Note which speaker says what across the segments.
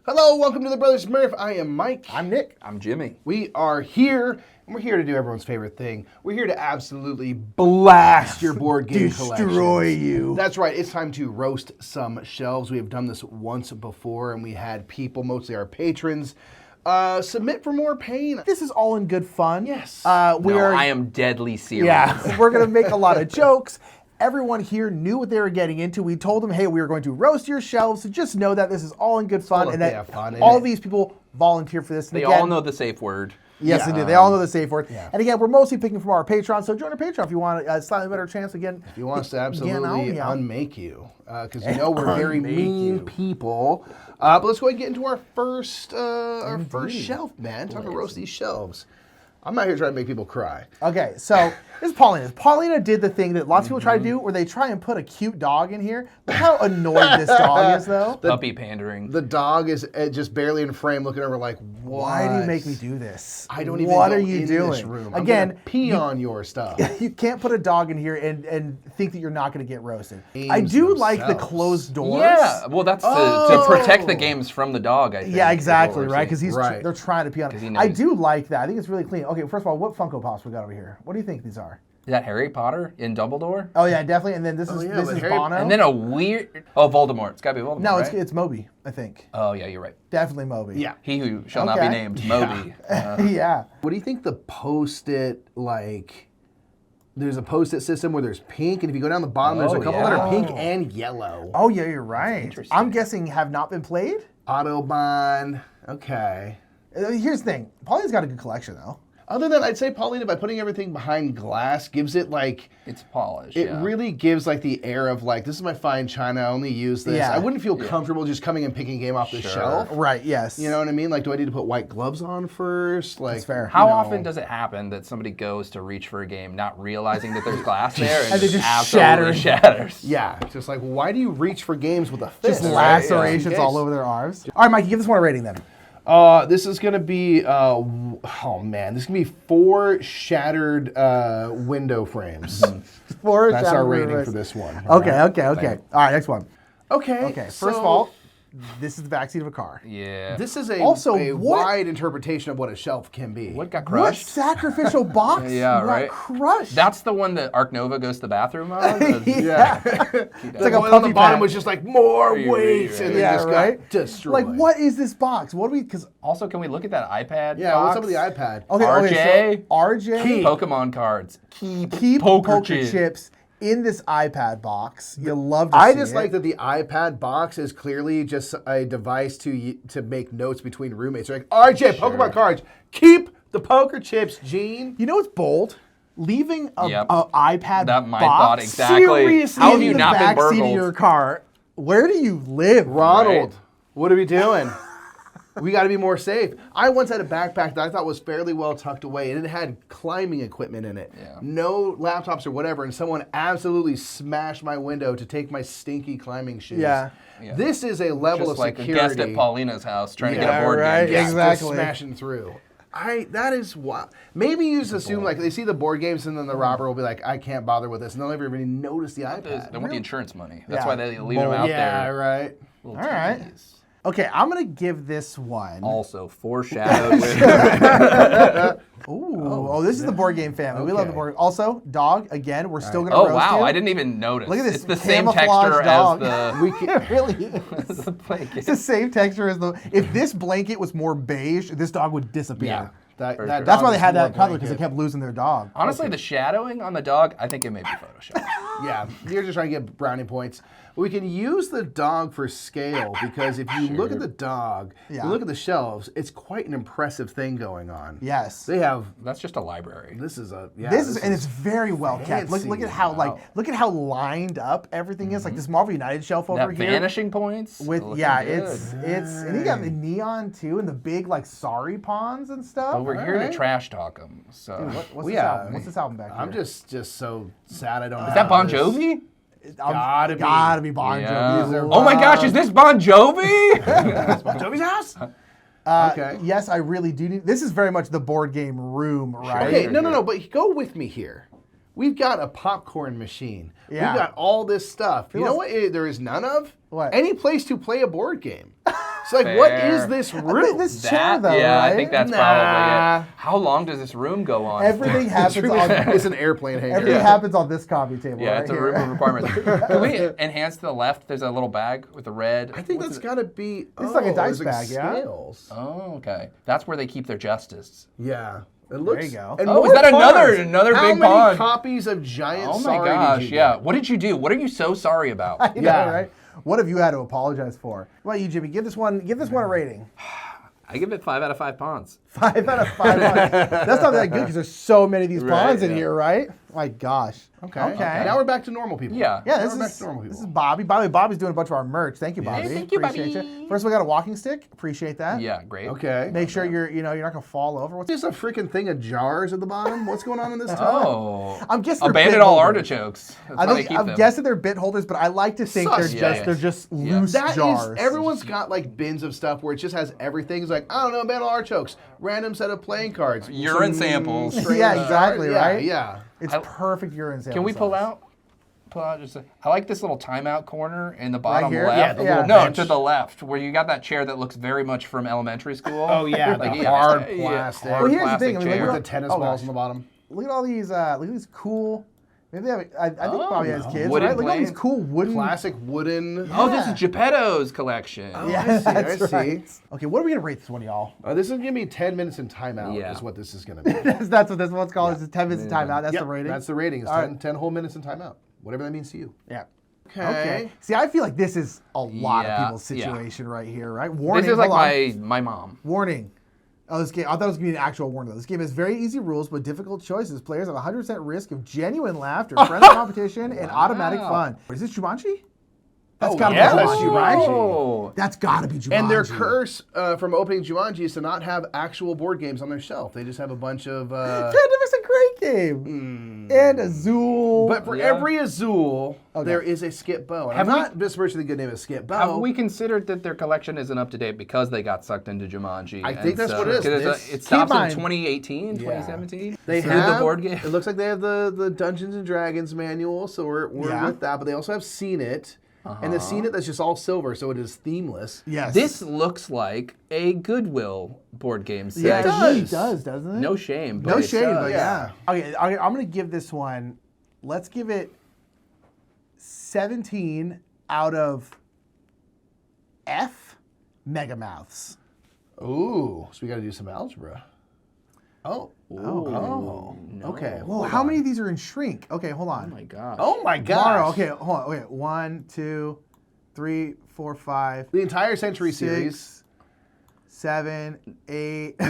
Speaker 1: Hello, welcome to the Brothers Murph. I am Mike.
Speaker 2: I'm Nick.
Speaker 3: I'm Jimmy.
Speaker 1: We are here, and we're here to do everyone's favorite thing. We're here to absolutely blast your board game collection.
Speaker 2: Destroy you.
Speaker 1: That's right. It's time to roast some shelves. We have done this once before, and we had people, mostly our patrons, submit for more pain.
Speaker 2: This is all in good fun.
Speaker 1: Yes.
Speaker 3: I am deadly serious.
Speaker 2: Yeah, we're going to make a lot of jokes. Everyone here knew what they were getting into. We told them, hey, we are going to roast your shelves, so just know that this is all in good fun.
Speaker 1: Well,
Speaker 2: And
Speaker 1: they
Speaker 2: that
Speaker 1: have fun in
Speaker 2: all
Speaker 1: it.
Speaker 2: these people volunteer for this. And
Speaker 3: They
Speaker 2: again,
Speaker 3: all know the safe word.
Speaker 2: Yes, they do. They all know the safe word.
Speaker 1: Yeah.
Speaker 2: And again, we're mostly picking from our Patreon, so join our Patreon if you want a slightly better chance. Again,
Speaker 1: If you want us to absolutely unmake you, because you know we're very
Speaker 2: Unmake
Speaker 1: mean
Speaker 2: you.
Speaker 1: people. But let's go ahead and get into our first shelf, man. Time to roast these shelves. I'm not here trying to make people cry.
Speaker 2: Okay, so this is Paulina. Paulina did the thing that lots of people try to do, where they try and put a cute dog in here. Look how annoyed this dog is, though.
Speaker 3: Puppy pandering.
Speaker 1: The dog is just barely in frame, looking over like, what?
Speaker 2: Why do you make me do this?
Speaker 1: I don't even
Speaker 2: What
Speaker 1: go
Speaker 2: are you
Speaker 1: in
Speaker 2: doing?
Speaker 1: this room.
Speaker 2: Again,
Speaker 1: I'm gonna pee on your stuff.
Speaker 2: You can't put a dog in here and think that you're not going to get roasted.
Speaker 1: Games
Speaker 2: I do like the
Speaker 1: themselves.
Speaker 2: closed doors.
Speaker 3: Yeah, well, that's to protect the games from the dog, I think.
Speaker 2: Yeah,
Speaker 3: is
Speaker 2: exactly,
Speaker 3: what we're
Speaker 2: right? Because
Speaker 3: saying.
Speaker 2: they're trying to pee on
Speaker 3: he
Speaker 2: it.
Speaker 3: knows.
Speaker 2: I do like that. I think it's really clean. Okay, first of all, what Funko Pops we got over here? What do you think these are?
Speaker 3: Is that Harry Potter in Dumbledore?
Speaker 2: Oh yeah, definitely. And then this is
Speaker 1: yeah,
Speaker 2: this
Speaker 1: but
Speaker 2: is
Speaker 1: Harry-
Speaker 2: Bono.
Speaker 3: And then a weird... Oh, Voldemort. It's got to be Voldemort,
Speaker 2: no,
Speaker 3: right?
Speaker 2: it's Moby, I think.
Speaker 3: Oh, yeah, you're right.
Speaker 2: Definitely Moby.
Speaker 1: Yeah.
Speaker 3: He who shall not be
Speaker 2: Okay.
Speaker 3: named, Moby.
Speaker 2: Yeah.
Speaker 1: What do you think the Post-it, like, there's a Post-it system where there's pink, and if you go down the bottom, there's a
Speaker 3: Oh,
Speaker 1: couple
Speaker 3: yeah.
Speaker 1: that are pink and yellow.
Speaker 2: Oh yeah, you're right.
Speaker 3: interesting.
Speaker 2: I'm guessing have not been played.
Speaker 1: Autobahn, okay.
Speaker 2: Here's the thing. Paulina's got a good collection though.
Speaker 1: Other than, I'd say Paulina, by putting everything behind glass, gives it, like,
Speaker 3: It's polished,
Speaker 1: it
Speaker 3: yeah.
Speaker 1: really gives, like, the air of, like, this is my fine china, I only use this.
Speaker 2: Yeah.
Speaker 1: I wouldn't feel comfortable just coming and picking a game off the shelf.
Speaker 2: Right. Yes.
Speaker 1: You know what I mean? Like, do I need to put white gloves on first? Like,
Speaker 2: That's fair.
Speaker 3: How
Speaker 1: you know.
Speaker 3: often does it happen that somebody goes to reach for a game not realizing that there's glass there and,
Speaker 2: And they
Speaker 3: just
Speaker 2: just
Speaker 3: absolutely shatters?
Speaker 1: Yeah, just like, why do you reach for games with a fist?
Speaker 2: Just
Speaker 1: right?
Speaker 2: lacerations
Speaker 1: Yeah.
Speaker 2: all over their arms. All right, Mikey, give this one a rating then.
Speaker 1: This is gonna be, oh man, this is gonna be 4 shattered window frames. That's our rating for this one.
Speaker 2: Okay. All right, next one.
Speaker 1: Okay.
Speaker 2: Okay, first of all, this is the backseat of a car.
Speaker 3: Yeah.
Speaker 1: This is a
Speaker 2: Also,
Speaker 1: a
Speaker 2: what-
Speaker 1: wide interpretation of what a shelf can be.
Speaker 3: What got
Speaker 2: What
Speaker 3: crushed?
Speaker 2: sacrificial box
Speaker 3: Yeah,
Speaker 2: got
Speaker 3: right.
Speaker 2: crushed?
Speaker 3: That's the one that Ark Nova goes to the bathroom on?
Speaker 1: Yeah.
Speaker 2: It's
Speaker 1: like
Speaker 2: a
Speaker 1: one on the
Speaker 2: puppy
Speaker 1: bottom
Speaker 2: pad.
Speaker 1: was just like more
Speaker 3: Right,
Speaker 1: weight,
Speaker 3: right,
Speaker 1: and
Speaker 3: right.
Speaker 1: then
Speaker 2: Yeah,
Speaker 1: just
Speaker 2: right?
Speaker 1: got destroyed.
Speaker 2: Like, what is this box? What do we? Because
Speaker 3: Also, can we look at that iPad
Speaker 1: Yeah,
Speaker 3: box?
Speaker 1: what's up with the iPad?
Speaker 2: okay, so RJ
Speaker 1: Keep.
Speaker 3: Pokemon cards.
Speaker 2: keep
Speaker 3: Poker
Speaker 2: poker
Speaker 3: chip.
Speaker 2: chips in this iPad box. You love to
Speaker 1: I
Speaker 2: see
Speaker 1: just
Speaker 2: it.
Speaker 1: like that the iPad box is clearly just a device to make notes between roommates. They're like, RJ, Pokemon cards, keep the poker chips, Gene.
Speaker 2: You know what's bold? Leaving a
Speaker 3: Yep.
Speaker 2: iPad
Speaker 3: That my
Speaker 2: box
Speaker 3: thought exactly.
Speaker 2: seriously
Speaker 3: How have
Speaker 2: in
Speaker 3: you
Speaker 2: the
Speaker 3: not been
Speaker 2: backseat of
Speaker 3: burgled?
Speaker 2: your car. Where do you live?
Speaker 1: Ronald,
Speaker 3: Right.
Speaker 1: what are we doing? We got to be more safe. I once had a backpack that I thought was fairly well tucked away, and it had climbing equipment in it.
Speaker 3: Yeah.
Speaker 1: No laptops or whatever, and someone absolutely smashed my window to take my stinky climbing shoes.
Speaker 2: Yeah.
Speaker 3: Yeah.
Speaker 1: This is a level
Speaker 3: Just
Speaker 1: of
Speaker 3: like
Speaker 1: security.
Speaker 3: a guest at Paulina's house trying to get
Speaker 2: Yeah,
Speaker 3: a board
Speaker 2: right.
Speaker 3: game.
Speaker 1: Yeah,
Speaker 2: Exactly.
Speaker 1: just smashing through. That is wild. Maybe you just assume like they see the board games and then the robber will be like, I can't bother with this, and they'll never even notice the iPad.
Speaker 3: They want the insurance money. That's
Speaker 2: Yeah.
Speaker 3: why they leave them out
Speaker 1: Yeah,
Speaker 3: there.
Speaker 1: right.
Speaker 3: Little
Speaker 2: All right.
Speaker 3: tease.
Speaker 2: Okay, I'm gonna give this one.
Speaker 3: Also foreshadowed with...
Speaker 2: Ooh, this is the board game family. We love the
Speaker 1: Okay.
Speaker 2: board. Also, dog. Again, we're still gonna
Speaker 3: Oh,
Speaker 2: roast
Speaker 3: wow.
Speaker 2: you.
Speaker 3: I didn't even notice.
Speaker 2: Look at this
Speaker 3: It's the same
Speaker 2: camouflage
Speaker 3: texture
Speaker 2: dog.
Speaker 3: as
Speaker 1: We can,
Speaker 2: It really is.
Speaker 3: the blanket.
Speaker 2: It's the same texture as the. If this blanket was more beige, this dog would disappear.
Speaker 1: yeah. That
Speaker 3: sure.
Speaker 1: dog
Speaker 2: That's why they
Speaker 1: is
Speaker 2: had
Speaker 1: more
Speaker 2: that color because they
Speaker 1: blanket.
Speaker 2: kept losing their dog.
Speaker 3: Honestly, the shadowing on the dog, I think it may be Photoshop.
Speaker 1: Yeah, you're just trying to get brownie points. We can use the dog for scale because if you look at the dog,
Speaker 2: Yeah.
Speaker 1: you look at the shelves, it's quite an impressive thing going on.
Speaker 2: Yes.
Speaker 1: They have,
Speaker 3: That's just a library.
Speaker 1: this is a, yeah.
Speaker 2: This is and it's very well kept. Look
Speaker 1: fancy.
Speaker 2: at how
Speaker 3: Wow.
Speaker 2: look at how lined up everything is. Like this Marvel United shelf over
Speaker 3: That
Speaker 2: here.
Speaker 3: vanishing points.
Speaker 2: With
Speaker 3: looking
Speaker 2: yeah,
Speaker 3: good.
Speaker 2: it's and you got the neon too and the big like sorry pawns and stuff.
Speaker 3: But we're here
Speaker 1: Alright.
Speaker 3: to trash talk them. So
Speaker 2: What's
Speaker 1: Well,
Speaker 2: this
Speaker 1: yeah,
Speaker 2: album? What's this album back here?
Speaker 1: I'm just so sad I don't
Speaker 3: is that Bon Jovi?
Speaker 1: Gotta be.
Speaker 2: Gotta be Bon
Speaker 3: Yeah.
Speaker 2: Jovi.
Speaker 3: Oh my gosh, is this Bon Jovi?
Speaker 1: Bon Jovi's house? Okay.
Speaker 2: Yes, I really do need. This is very much the board game room, right?
Speaker 1: Okay, no, but go with me here. We've got a popcorn machine.
Speaker 2: Yeah.
Speaker 1: We've got all this stuff. You know
Speaker 2: wants-
Speaker 1: what there is none of?
Speaker 2: What?
Speaker 1: Any place to play a board game. It's like, what is this room?
Speaker 2: This chair, though,
Speaker 3: yeah,
Speaker 2: right?
Speaker 3: I think that's probably it. How long does this room go on?
Speaker 2: Everything happens on.
Speaker 1: It's an airplane hangar.
Speaker 2: Everything happens on this coffee table.
Speaker 3: Yeah,
Speaker 2: right
Speaker 3: it's a
Speaker 2: here.
Speaker 3: room of requirements. Can we enhance to the left? There's a little bag with the red.
Speaker 1: I think that's got to be.
Speaker 2: It's like a dice
Speaker 1: there's
Speaker 2: bag, yeah?
Speaker 1: scales.
Speaker 3: Oh, okay. That's where they keep their justice.
Speaker 1: Yeah. It looks,
Speaker 2: There you go.
Speaker 1: and
Speaker 3: Oh,
Speaker 1: more
Speaker 3: is that
Speaker 1: ponds.
Speaker 3: another
Speaker 1: How
Speaker 3: big
Speaker 1: many
Speaker 3: pond?
Speaker 1: copies of Giant
Speaker 3: Oh my
Speaker 1: Sorry
Speaker 3: gosh,
Speaker 1: did you
Speaker 3: yeah.
Speaker 1: get?
Speaker 3: What did you do? What are you so sorry about?
Speaker 2: I know,
Speaker 1: Yeah.
Speaker 2: right? What have you had to apologize for? What about you, Jimmy? Give this one a rating.
Speaker 3: I give it 5 out of 5 ponds.
Speaker 2: 5 out of 5. That's not that good because there's so many of these
Speaker 3: Right,
Speaker 2: ponds in
Speaker 3: yeah.
Speaker 2: here, right? My gosh.
Speaker 1: Okay. Now we're back to normal people.
Speaker 3: Yeah.
Speaker 2: Yeah,
Speaker 1: Now
Speaker 2: this
Speaker 1: we're back to
Speaker 2: is
Speaker 1: normal people.
Speaker 2: Bobby. Bobby's doing a bunch of our merch. Thank you, Bobby.
Speaker 3: Thank you,
Speaker 2: Appreciate
Speaker 3: Bobby.
Speaker 2: you. First, we got a walking stick. Appreciate that.
Speaker 3: Yeah, great.
Speaker 1: Okay.
Speaker 2: Make sure you're not gonna fall over. What's
Speaker 1: Just a freaking thing of jars at the bottom. What's going on in this tub?
Speaker 3: Oh.
Speaker 2: I'm guessing they're
Speaker 3: Abandon
Speaker 2: bit
Speaker 3: all
Speaker 2: holders.
Speaker 3: artichokes. That's how they keep
Speaker 2: I'm
Speaker 3: them.
Speaker 2: guessing they're bit holders, but I like to think
Speaker 1: Sus.
Speaker 2: they're just loose
Speaker 1: That is,
Speaker 2: jars.
Speaker 1: everyone's got like bins of stuff where it just has everything. It's like, I don't know, abandoned artichokes, random set of playing cards,
Speaker 3: Urine
Speaker 1: some
Speaker 3: samples.
Speaker 1: strange
Speaker 2: Yeah,
Speaker 1: jars.
Speaker 2: exactly,
Speaker 1: Yeah,
Speaker 2: right?
Speaker 1: Yeah.
Speaker 2: It's perfect urine sample.
Speaker 3: Can we pull
Speaker 2: size.
Speaker 3: out? I like this little timeout corner in the bottom
Speaker 2: here?
Speaker 3: left.
Speaker 2: Yeah, the little
Speaker 3: no,
Speaker 1: bench.
Speaker 3: to the left, where you got that chair that looks very much from elementary school.
Speaker 1: Oh yeah,
Speaker 3: Like,
Speaker 1: the
Speaker 3: yeah,
Speaker 1: hard
Speaker 3: yeah,
Speaker 1: plastic.
Speaker 3: hard
Speaker 2: Well, here's the
Speaker 3: plastic
Speaker 2: thing, I mean,
Speaker 3: chair.
Speaker 1: with the tennis
Speaker 2: Oh,
Speaker 1: balls
Speaker 2: gosh.
Speaker 1: on the bottom.
Speaker 2: Look at all these cool. Maybe they have. I think Bobby has kids,
Speaker 3: Wooden
Speaker 2: right? Look at all these
Speaker 3: planes.
Speaker 2: cool wooden.
Speaker 1: Classic wooden.
Speaker 3: Oh, this is Geppetto's collection.
Speaker 2: Yeah,
Speaker 1: I see,
Speaker 2: that's
Speaker 1: I see.
Speaker 2: right. Okay, what are we gonna rate this one, y'all?
Speaker 1: This is gonna be 10 minutes in timeout.
Speaker 3: Yeah.
Speaker 1: Is what this is gonna be.
Speaker 2: That's what this one's called. It's 10 minutes of timeout. That's
Speaker 1: Yep,
Speaker 2: the rating.
Speaker 1: That's the rating. It's
Speaker 2: All
Speaker 1: 10 whole minutes in timeout. Whatever that means to you.
Speaker 2: Yeah.
Speaker 1: Okay.
Speaker 2: See, I feel like this is a lot
Speaker 3: Yeah,
Speaker 2: of people's
Speaker 3: yeah.
Speaker 2: situation right here, right? Warning.
Speaker 3: This is like
Speaker 2: hold on.
Speaker 3: my mom.
Speaker 2: Warning. Oh, this game. I thought it was gonna be an actual warning. Though. This game has very easy rules but difficult choices. Players have 100% risk of genuine laughter, friendly competition, and automatic fun. Is this Jumanji? That's gotta
Speaker 1: yeah,
Speaker 2: be
Speaker 1: that's
Speaker 2: Jumanji,
Speaker 1: Jumanji.
Speaker 2: right?
Speaker 3: Oh.
Speaker 2: That's gotta be Jumanji.
Speaker 1: And their curse from opening Jumanji is to not have actual board games on their shelf. They just have a bunch of.
Speaker 2: Phantom is a great game. And Azul.
Speaker 1: But for every Azul, there is a Skip Bow. And I'm not besmirching the good name of Skip Bow.
Speaker 3: Have we considered that their collection isn't up to date because they got sucked into Jumanji?
Speaker 1: I think that's what it is.
Speaker 3: 'cause
Speaker 1: This-
Speaker 3: it stops
Speaker 2: Keep
Speaker 3: in
Speaker 2: in
Speaker 3: 2018, 2017.
Speaker 1: They
Speaker 3: Through
Speaker 1: have
Speaker 3: the board game.
Speaker 1: It looks like they have the Dungeons and Dragons manual, so we're
Speaker 2: Yeah.
Speaker 1: with that. But they also have Seen It, and the Seen It that's just all silver, so it is themeless.
Speaker 2: Yes.
Speaker 3: This looks like a Goodwill board game set.
Speaker 2: yeah,
Speaker 1: it
Speaker 2: it really
Speaker 1: does.
Speaker 2: does, doesn't it?
Speaker 3: No shame. But
Speaker 2: No
Speaker 3: it
Speaker 2: shame,
Speaker 3: does.
Speaker 2: but yeah. Okay, I'm gonna give this one. Let's give it 17 out of F Megamouths.
Speaker 1: Ooh, so we got to do some algebra. Oh.
Speaker 3: No.
Speaker 1: Okay.
Speaker 2: Well, how many of these are in shrink? Okay, hold on.
Speaker 3: Oh my gosh.
Speaker 1: Oh my gosh.
Speaker 2: Mara, okay, hold on. Okay, 1, 2, 3, 4, 5,
Speaker 1: The entire Century series.
Speaker 2: 6, 7, 8,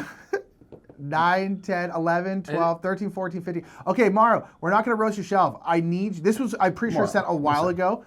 Speaker 2: 9, 10, 11, 12, 13, 14, 15. Okay, Maro, we're not going to roast your shelf. I need, this was, I'm pretty sure,
Speaker 1: Mara,
Speaker 2: sent a while ago.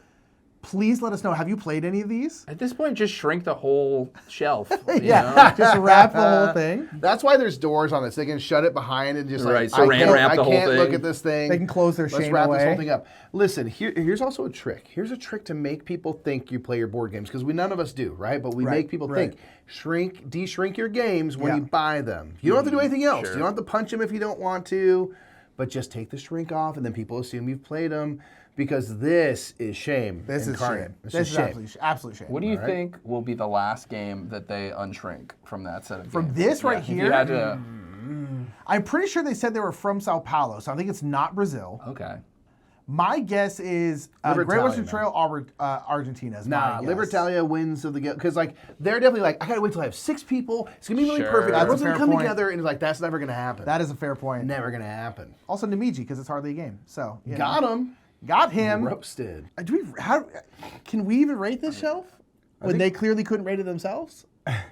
Speaker 2: Please let us know. Have you played any of these?
Speaker 3: At this point, just shrink the whole shelf.
Speaker 2: Yeah, just wrap the whole thing.
Speaker 1: That's why there's doors on this. They can shut it behind and just
Speaker 3: Right,
Speaker 1: like,
Speaker 3: saran wrap the whole
Speaker 1: I can't look
Speaker 3: thing.
Speaker 1: at this thing.
Speaker 2: They can close their
Speaker 1: Let's
Speaker 2: shame
Speaker 1: wrap this
Speaker 2: away.
Speaker 1: whole thing up. Listen, here's also a trick. Here's a trick to make people think you play your board games, because none of us do, right? But we
Speaker 2: Right,
Speaker 1: make people
Speaker 2: right.
Speaker 1: think. De-shrink your games when
Speaker 2: Yeah.
Speaker 1: you buy them. You don't have to do anything else.
Speaker 3: Sure.
Speaker 1: You don't have to punch them if you don't want to, but just take the shrink off, and then people assume you've played them, because this is shame
Speaker 2: This is
Speaker 1: incarnate.
Speaker 2: shame.
Speaker 1: This
Speaker 2: This
Speaker 1: is
Speaker 2: is
Speaker 1: shame.
Speaker 2: absolute shame.
Speaker 3: What do you think will be the last game that they unshrink from that set of
Speaker 2: From
Speaker 3: games?
Speaker 2: this right
Speaker 3: if you
Speaker 2: here?
Speaker 3: had to,
Speaker 2: I'm pretty sure they said they were from Sao Paulo, so I think it's not Brazil.
Speaker 3: okay.
Speaker 2: My guess is Great
Speaker 1: Libertalia,
Speaker 2: Western
Speaker 1: man.
Speaker 2: Trail, Argentina is
Speaker 1: Nah,
Speaker 2: my guess.
Speaker 1: Libertalia wins of the game, because like they're definitely like, I gotta wait till I have 6 people. It's gonna be really
Speaker 3: Sure.
Speaker 1: perfect.
Speaker 3: That's a
Speaker 1: Everyone's gonna
Speaker 2: fair
Speaker 1: come
Speaker 2: point.
Speaker 1: together, and it's like that's never gonna happen.
Speaker 2: That is a fair point.
Speaker 1: never gonna happen.
Speaker 2: Also Namiji, because it's hardly a game. So you know.
Speaker 1: Got him.
Speaker 2: Got him.
Speaker 1: Roasted.
Speaker 2: Can we even rate this shelf when they clearly couldn't rate it themselves?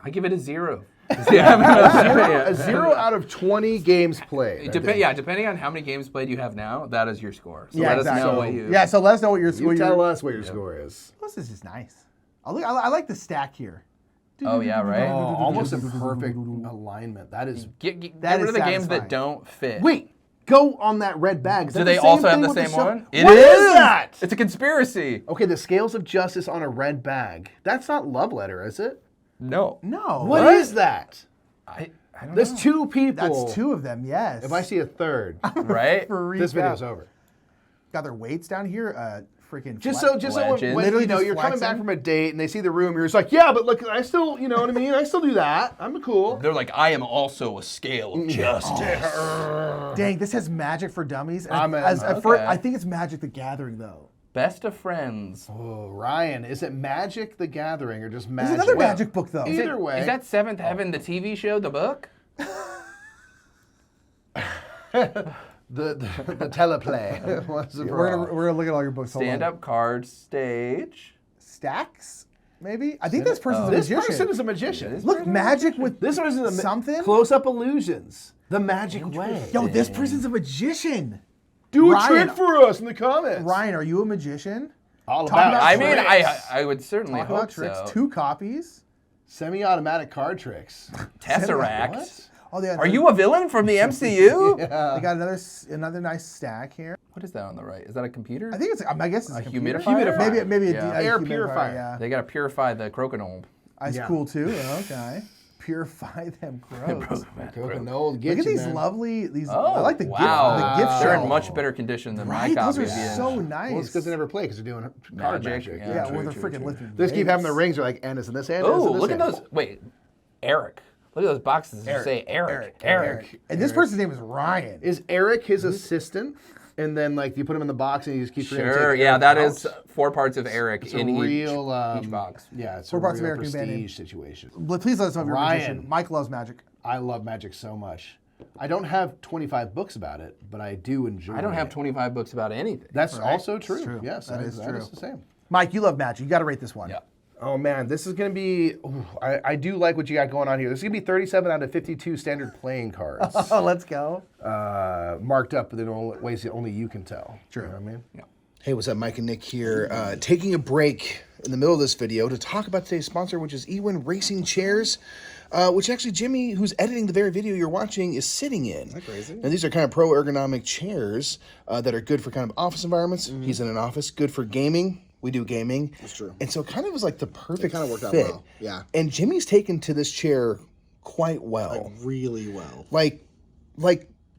Speaker 3: I give it a 0.
Speaker 1: A 0 out of 20 games played. I think.
Speaker 3: Depending on how many games played you have now, that is your score. So let us know what you.
Speaker 2: Yeah, so let us know what your
Speaker 1: You tell us what your score is.
Speaker 2: Plus, this is nice. I like the stack here.
Speaker 3: Oh yeah, right.
Speaker 1: Oh, almost in perfect alignment. That is.
Speaker 3: Get
Speaker 2: That
Speaker 3: rid
Speaker 2: is
Speaker 3: of the games
Speaker 2: satisfying.
Speaker 3: that don't fit.
Speaker 1: Wait, go on that red bag. Is
Speaker 3: Do
Speaker 1: that
Speaker 3: they
Speaker 1: the same
Speaker 3: also have
Speaker 1: thing
Speaker 3: the
Speaker 1: with
Speaker 3: same
Speaker 1: shelf?
Speaker 3: one?
Speaker 1: What is that?
Speaker 3: It's a conspiracy.
Speaker 1: Okay, the scales of justice on a red bag. That's not love letter, is it?
Speaker 3: No.
Speaker 2: No.
Speaker 1: What is that?
Speaker 3: I don't
Speaker 1: There's
Speaker 3: know.
Speaker 1: 2 people.
Speaker 2: That's 2 of them, yes.
Speaker 1: If I see a third,
Speaker 3: Right?
Speaker 1: this video's over.
Speaker 2: Got their weights down here. freaking
Speaker 1: Just so
Speaker 3: Legend.
Speaker 1: when
Speaker 2: Literally just
Speaker 1: you're coming back
Speaker 2: flexing?
Speaker 1: from a date and they see the room, you're just like, yeah, but look, I still, you know what I mean? I still do that. I'm cool.
Speaker 3: They're like, I am also a scale of justice.
Speaker 2: Dang, this has Magic for Dummies. And
Speaker 1: I'm in.
Speaker 2: at first,
Speaker 3: Okay.
Speaker 2: I think it's Magic the Gathering though.
Speaker 3: Best of friends.
Speaker 1: Oh, Ryan, is it Magic the Gathering or just Magic?
Speaker 2: There's another Magic book though.
Speaker 1: Either way.
Speaker 3: Is that Seventh Heaven, the TV show, the book?
Speaker 1: the teleplay? What's the
Speaker 2: We're gonna look at all your books. Hold on.
Speaker 3: Stand-up card stage.
Speaker 2: Stacks, maybe. I think this person's a
Speaker 1: This
Speaker 2: magician.
Speaker 1: person is a magician.
Speaker 2: Look, Magic with
Speaker 1: This one is
Speaker 2: something.
Speaker 1: Close-up illusions. The magic way.
Speaker 2: Yo, this person's a magician.
Speaker 1: Do a
Speaker 2: Ryan.
Speaker 1: trick for us in the comments.
Speaker 2: Ryan, are you a magician?
Speaker 1: All
Speaker 2: Talk
Speaker 1: about
Speaker 2: about
Speaker 3: I mean,
Speaker 1: tricks.
Speaker 3: I would certainly
Speaker 2: Talk
Speaker 3: hope
Speaker 2: about tricks.
Speaker 3: so.
Speaker 2: 2 copies.
Speaker 1: Semi-automatic card tricks.
Speaker 3: Tesseract.
Speaker 1: What?
Speaker 2: Oh, they got
Speaker 3: Are you a villain from the MCU?
Speaker 2: They got another nice stack here.
Speaker 3: What is that on the right? Is that a computer?
Speaker 2: I think it's. I guess it's a computer.
Speaker 3: humidifier?
Speaker 2: Maybe
Speaker 3: Yeah.
Speaker 2: a
Speaker 1: Air
Speaker 2: humidifier,
Speaker 1: purifier.
Speaker 2: Yeah.
Speaker 3: They got to purify the crokinole.
Speaker 2: Ice
Speaker 1: Yeah.
Speaker 2: cool too. Okay. Purify them grows.
Speaker 1: Look
Speaker 2: Look at these
Speaker 1: man.
Speaker 2: lovely. These.
Speaker 3: Oh,
Speaker 2: I like the
Speaker 3: wow.
Speaker 2: gift. The gift
Speaker 3: They're
Speaker 2: shop.
Speaker 3: in much better condition than
Speaker 2: Right?
Speaker 3: my
Speaker 2: Those
Speaker 3: copy.
Speaker 2: are so nice.
Speaker 1: Well, it's because they never play because they're doing card magic.
Speaker 2: Yeah,
Speaker 3: true,
Speaker 2: with a
Speaker 3: true,
Speaker 2: freaking
Speaker 3: true.
Speaker 2: lifting.
Speaker 1: They just keep having their
Speaker 2: weights.
Speaker 1: rings are like, and it's in this hand.
Speaker 3: Oh,
Speaker 1: and it's in this
Speaker 3: look at
Speaker 1: hand.
Speaker 3: those. Wait, Eric. Look at those boxes that say Eric.
Speaker 2: And this person's name is Ryan.
Speaker 1: Is Eric his assistant? And then like you put him in the box and you just keep
Speaker 3: Sure, yeah, that is 4 parts of Eric
Speaker 1: It's
Speaker 3: in
Speaker 1: a real
Speaker 3: each box.
Speaker 1: Yeah, it's
Speaker 2: 4
Speaker 1: a
Speaker 2: parts of
Speaker 1: real
Speaker 2: Eric Van Banden.
Speaker 1: prestige situation.
Speaker 2: Please let us know if you're a
Speaker 1: Ryan.
Speaker 2: magician. Mike loves magic.
Speaker 1: I love magic so much. I don't have 25 books about it, but I do enjoy.
Speaker 3: I don't have
Speaker 1: it.
Speaker 3: 25 books about anything.
Speaker 1: That's also true.
Speaker 2: It's true.
Speaker 1: Yes,
Speaker 2: That is true.
Speaker 1: That is the same.
Speaker 2: Mike, you love magic. You got to rate this one.
Speaker 3: Yeah.
Speaker 1: Oh man, this is gonna be. I do like what you got going on here. This is gonna be 37 out of 52 standard playing cards,
Speaker 2: Oh, let's go.
Speaker 1: marked up in ways that only you can tell.
Speaker 2: True.
Speaker 1: You know what I mean?
Speaker 3: Yeah.
Speaker 4: Hey, what's up? Mike and Nick here, taking a break in the middle of this video to talk about today's sponsor, which is Ewin Racing Chairs, which actually Jimmy, who's editing the very video you're watching, is sitting in. Isn't that crazy? Now, these are kind of pro ergonomic chairs that are good for kind of office environments. Mm-hmm. He's in an office. Good for gaming. We do gaming.
Speaker 5: That's true.
Speaker 4: And so it kind of was like the perfect
Speaker 5: kind of worked out
Speaker 4: fit.
Speaker 5: well, yeah.
Speaker 4: And Jimmy's taken to this chair quite well.
Speaker 5: Really well.
Speaker 4: Like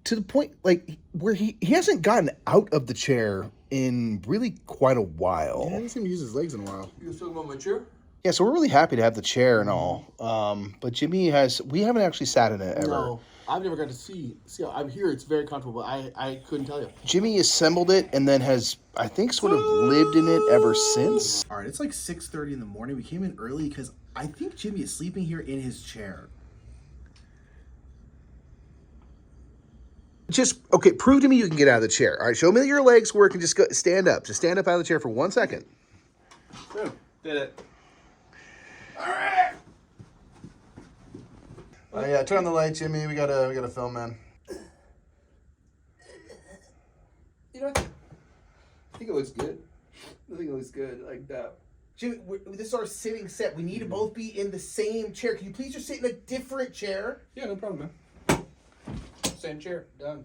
Speaker 4: to the point, like where he hasn't gotten out of the chair in really quite a while.
Speaker 5: I haven't seen him use his legs in a while.
Speaker 3: You was talking about my chair?
Speaker 4: Yeah, so we're really happy to have the chair and all. But Jimmy we haven't actually sat in it ever.
Speaker 5: No, I've never got to see. I'm here. It's very comfortable. I couldn't tell you.
Speaker 4: Jimmy assembled it and then has, I think, sort of lived in it ever since.
Speaker 5: All right, it's like 6:30 in the morning. We came in early because I think Jimmy is sleeping here in his chair.
Speaker 4: Just, okay, prove to me you can get out of the chair. All right, show me that your legs work and just go, stand up. Just stand up out of the chair for 1 second.
Speaker 3: Did it.
Speaker 4: Yeah, turn on the light, Jimmy. We gotta film, man.
Speaker 3: You know, I think it looks good. I think it looks good like that.
Speaker 2: Jimmy, this is our sitting set. We need to both be in the same chair. Can you please just sit in a different chair?
Speaker 3: Yeah, no problem, man. Same chair. Done.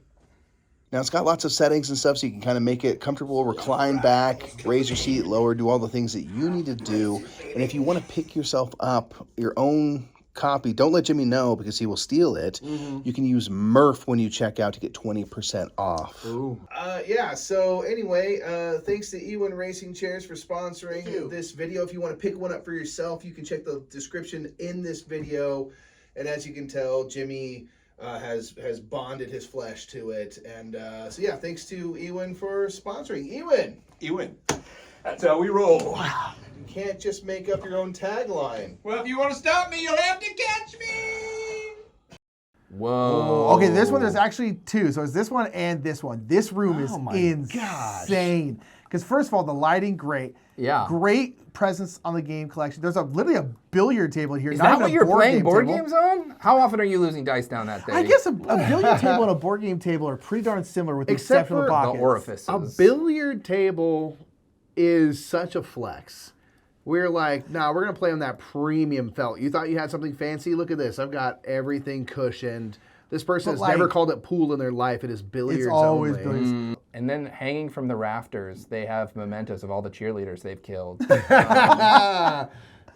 Speaker 4: Now, it's got lots of settings and stuff, so you can kind of make it comfortable, recline back, raise your seat, lower, do all the things that you need to do. And if you want to pick yourself up your own copy, don't let Jimmy know because he will steal it. Mm-hmm. You can use Murph when you check out to get 20% off.
Speaker 5: Ooh.
Speaker 1: Yeah, so anyway, thanks to Ewin Racing Chairs for sponsoring this video. If you want to pick one up for yourself, you can check the description in this video. And as you can tell, Jimmy has bonded his flesh to it. And so yeah, thanks to Ewin for sponsoring. Ewin,
Speaker 3: That's how we roll.
Speaker 1: you can't just make up your own tagline.
Speaker 3: Well, if you want to stop me, you'll have to catch me. Whoa.
Speaker 2: Okay, this one, there's actually 2. So it's this one and this one. This room is insane. Because first of all, the lighting, great.
Speaker 3: Yeah.
Speaker 2: Great presence on the game collection. There's literally a billiard table here.
Speaker 3: Is
Speaker 2: not
Speaker 3: that
Speaker 2: even
Speaker 3: what
Speaker 2: a
Speaker 3: you're playing board
Speaker 2: table.
Speaker 3: games on? How often are you losing dice down that day?
Speaker 2: I guess a billiard table and a board game table are pretty darn similar with the
Speaker 1: Except
Speaker 2: exception of the
Speaker 1: for the
Speaker 2: pockets.
Speaker 3: the orifices.
Speaker 1: A billiard table is such a flex. We're like, nah, we're going to play on that premium felt. You thought you had something fancy? Look at this. I've got everything cushioned. This person has never called it pool in their life. It is billiards
Speaker 2: It's always
Speaker 1: only.
Speaker 2: billiards.
Speaker 3: And then hanging from the rafters, they have mementos of all the cheerleaders they've killed.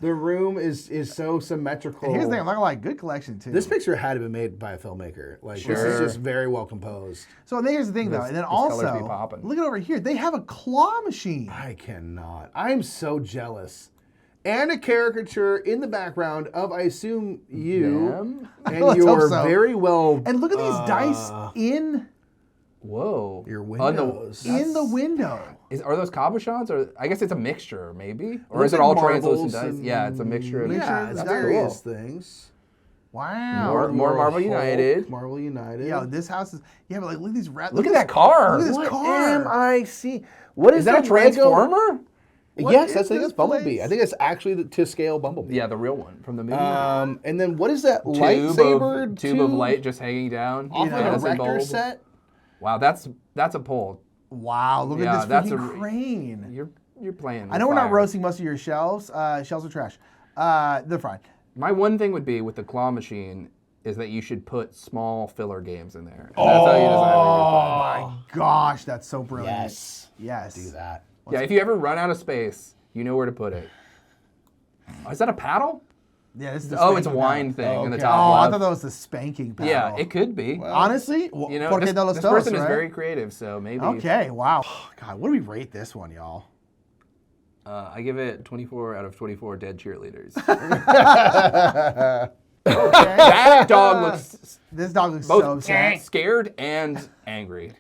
Speaker 4: The room is so symmetrical.
Speaker 2: And here's the thing, I'm not gonna lie, good collection too.
Speaker 4: This picture had to be made by a filmmaker. Like this is just very well composed.
Speaker 2: So here's the thing though, and then
Speaker 6: colors be
Speaker 2: also,
Speaker 6: popping.
Speaker 2: look at over here, they have a claw machine.
Speaker 4: I cannot. I'm so jealous. And a caricature in the background of, I assume, you.
Speaker 6: Them?
Speaker 4: And
Speaker 2: Let's
Speaker 4: you're
Speaker 2: hope so.
Speaker 4: very well.
Speaker 2: And look at these dice in
Speaker 6: Whoa.
Speaker 4: Your
Speaker 6: On the-
Speaker 4: windows.
Speaker 2: in the window.
Speaker 6: Are those cabochons? Or I guess it's a mixture, maybe? Or
Speaker 4: Looks
Speaker 6: is it
Speaker 4: like
Speaker 6: all
Speaker 4: marbles
Speaker 6: translucent dice?
Speaker 4: and-
Speaker 6: Yeah, it's a mixture of
Speaker 4: Yeah, it's
Speaker 6: That's
Speaker 4: various
Speaker 6: cool.
Speaker 4: things.
Speaker 2: Wow.
Speaker 6: More Marvel
Speaker 4: Hulk,
Speaker 6: United.
Speaker 4: Marvel United.
Speaker 2: Yeah, this house is. Yeah, but like, look at these rats.
Speaker 6: Look at that car.
Speaker 2: Look at this
Speaker 4: What
Speaker 2: car.
Speaker 4: am I seeing? What
Speaker 6: Is that a
Speaker 4: the Lego-
Speaker 6: transformer?
Speaker 2: What
Speaker 4: Yes,
Speaker 2: is
Speaker 4: I think
Speaker 2: this
Speaker 4: that's Bumblebee.
Speaker 2: place?
Speaker 4: I think it's actually the to scale Bumblebee.
Speaker 6: Yeah, the real one from the movie.
Speaker 4: And then what is that
Speaker 6: tube
Speaker 4: lightsaber
Speaker 6: tube of light just hanging down.
Speaker 4: off like a
Speaker 6: Edison
Speaker 4: Rector
Speaker 6: bulb.
Speaker 4: set?
Speaker 6: Wow, that's a pull.
Speaker 2: Wow, look
Speaker 6: Yeah,
Speaker 2: at
Speaker 6: that's
Speaker 2: this
Speaker 6: a
Speaker 2: freaking crane.
Speaker 6: You're playing.
Speaker 2: I know
Speaker 6: with
Speaker 2: we're not
Speaker 6: fire.
Speaker 2: roasting most of your shelves. Shelves are trash. They're fine.
Speaker 6: My one thing would be with the claw machine is that you should put small filler games in there.
Speaker 2: Oh,
Speaker 6: That's how you design your
Speaker 2: my gosh, that's so brilliant.
Speaker 4: Yes.
Speaker 2: Yes.
Speaker 4: Do that.
Speaker 6: Yeah, if you ever run out of space, you know where to put it. Oh, is that a paddle?
Speaker 2: Yeah, this is the
Speaker 6: Oh, it's a
Speaker 2: spanking
Speaker 6: wine
Speaker 2: paddle.
Speaker 6: thing in the
Speaker 4: Okay.
Speaker 6: top
Speaker 2: Oh, I
Speaker 6: left.
Speaker 2: thought that was the spanking paddle.
Speaker 6: Yeah, it could be.
Speaker 2: Honestly,
Speaker 6: You know,
Speaker 2: porque
Speaker 6: this,
Speaker 2: de los
Speaker 6: this
Speaker 2: dos,
Speaker 6: person is
Speaker 2: right?
Speaker 6: very creative, so maybe.
Speaker 2: Okay, wow. God, what do we rate this one, y'all?
Speaker 6: I give it 24 out of 24 dead cheerleaders.
Speaker 2: Okay.
Speaker 6: That dog looks
Speaker 2: This dog looks
Speaker 6: both
Speaker 2: so sad.
Speaker 6: scared and angry.